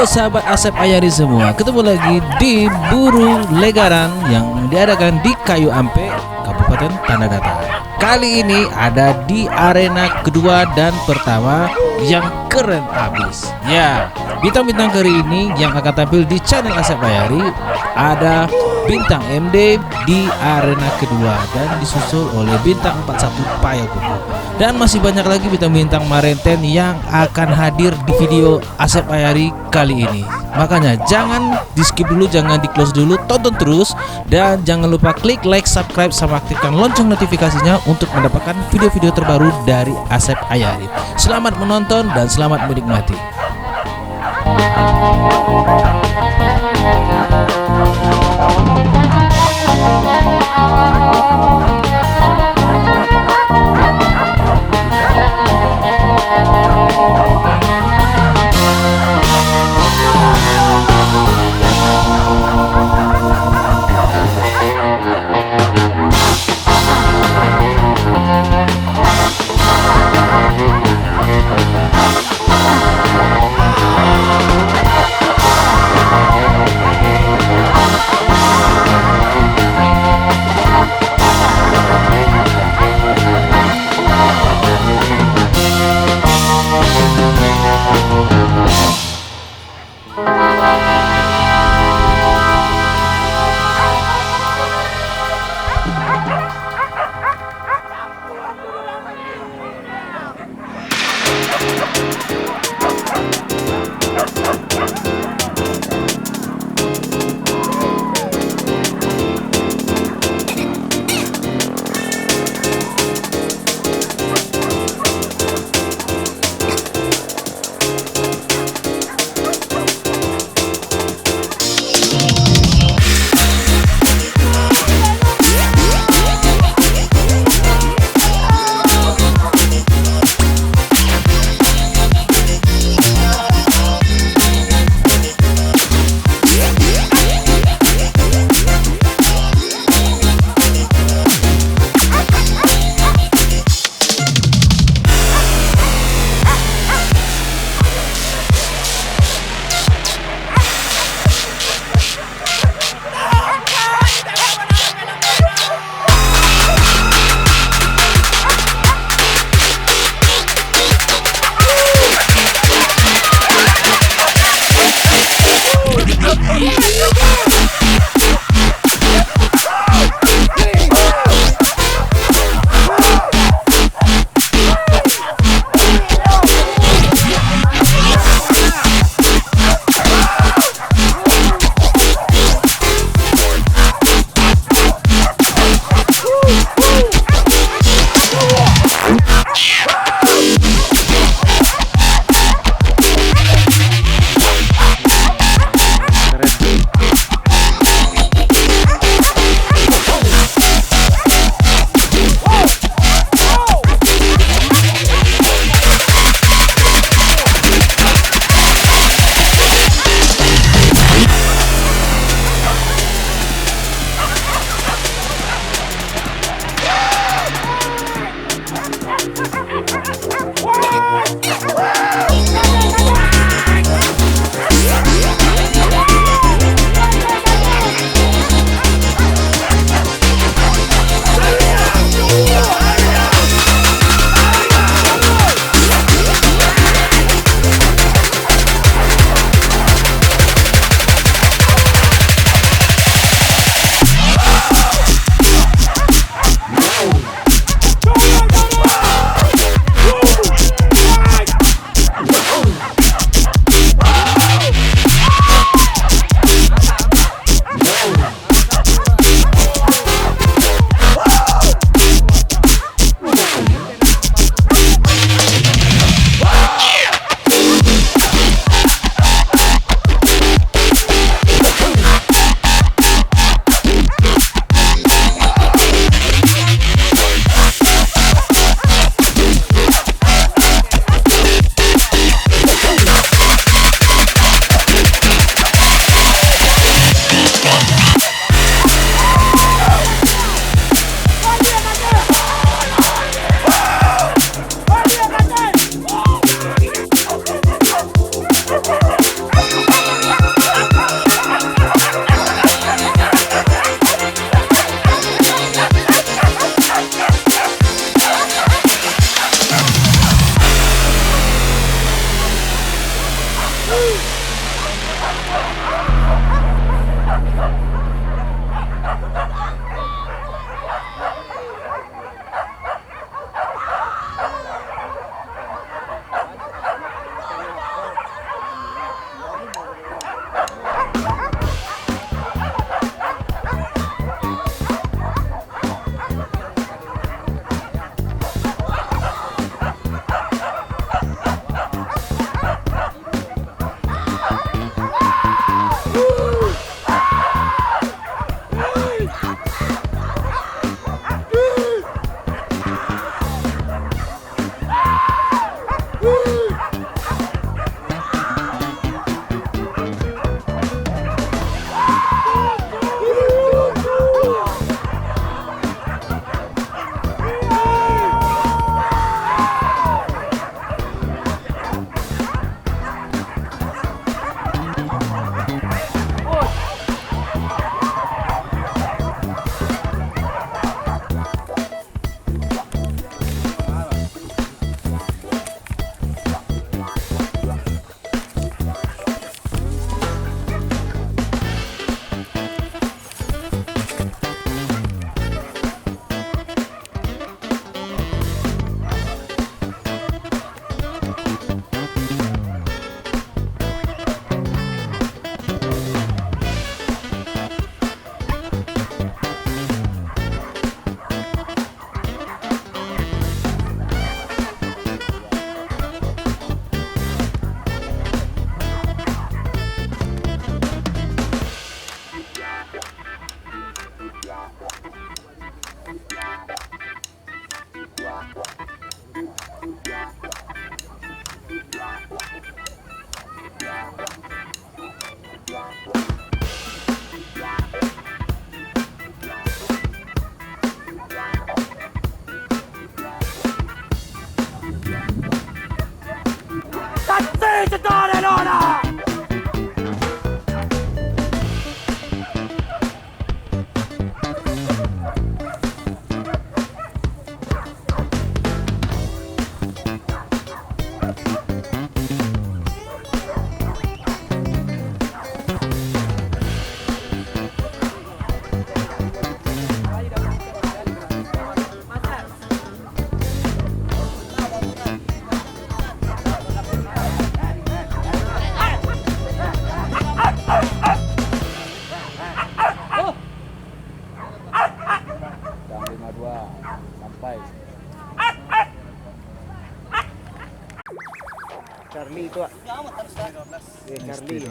Halo sahabat Asep Ayari semua, ketemu lagi di Buru Legaran yang diadakan di Kayu Ampe, Kabupaten Tanah Datar. Kali ini ada di arena kedua dan pertama yang keren abis. Ya, bintang-bintang kali ini yang akan tampil di channel Asep Ayari ada Bintang MD di arena kedua dan disusul oleh Bintang 41 Payakumbuh. Dan masih banyak lagi bintang-bintang Marenten yang akan hadir di video Asep Ayari kali ini. Makanya jangan di skip dulu, jangan di close dulu, tonton terus. Dan jangan lupa klik like, subscribe, sama aktifkan lonceng notifikasinya untuk mendapatkan video-video terbaru dari Asep Ayari. Selamat menonton dan selamat menikmati. Vincitore Lona! Charlie itu, Charlie.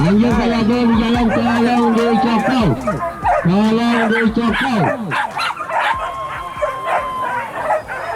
Anjing berada di jalan tolong dicokol. Tolong dicokol.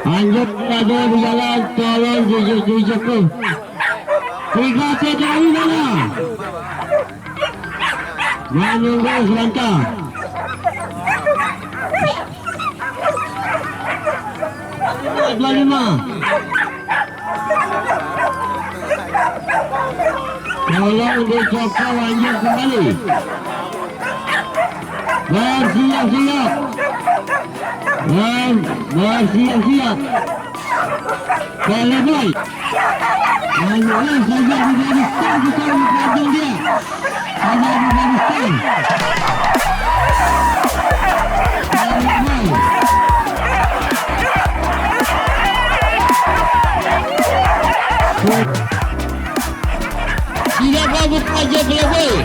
Anjing berada di jalan tolong dicokol. Tiga dari mana? Menunggu sebentar. Dua lima. Tolong dicokol anjing kembali. Bersiap-siap. Bersiap-siap. Selesai. Anjing saja di gariskan, kita mengajak dia. Saja di gariskan. Selesai. Tidak kabut aja kelebih.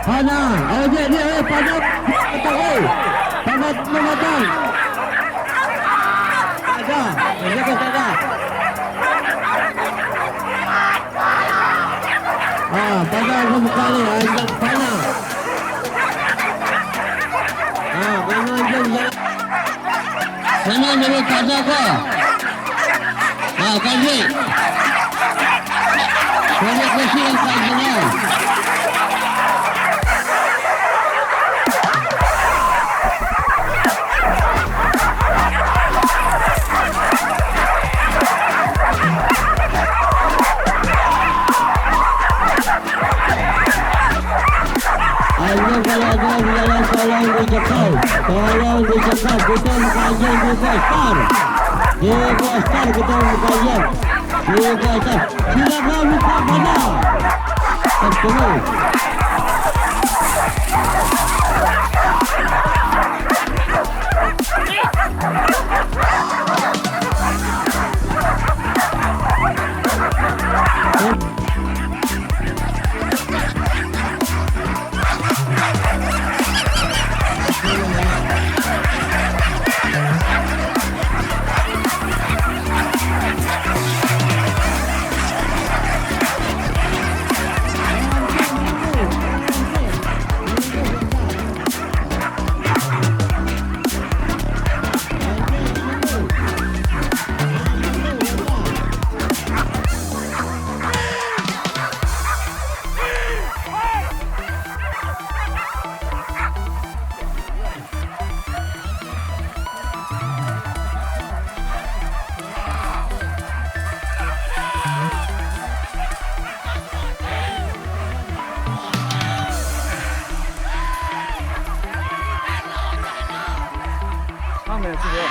Panah, dia panah, panah mematang. Ada, ada. Panah kembali, ajak panah. Panah jalan. Panah jadi kaca kah? Kaji. Panah kecil kajinya. Tolong dicekal, kita mengkaji juga start. Diego Astar kita berkajian. Diego Astar silakan buka bola. Tertolong. Kamu yang sudah.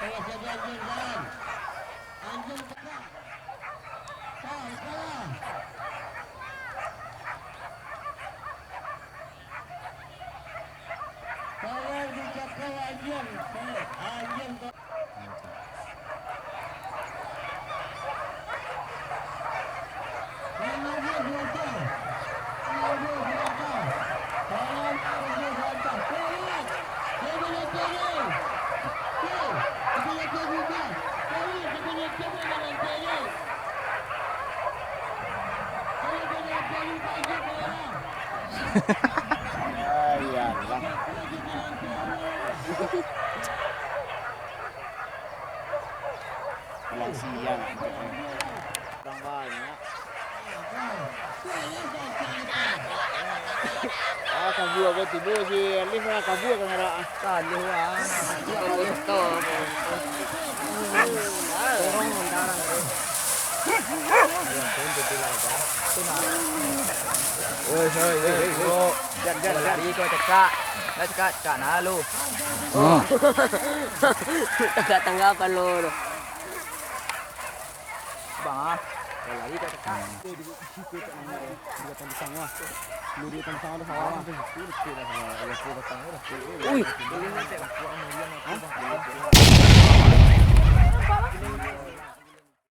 Tengah jadi anjing jalan. Anjing kalah. Kalah. Kalah di cakau anjing. Anjing tu. Ayolah. Pulang siang. Orang banyak. Kabur ke tidur si Alif lah kabur ke ngara. Tadi lah. Itu. Orang mendarang. Jadi kau cekak. Dah cekak nah lu. Oh. Tak tanggapan lu. Bang, lagi kau cekak. Ui.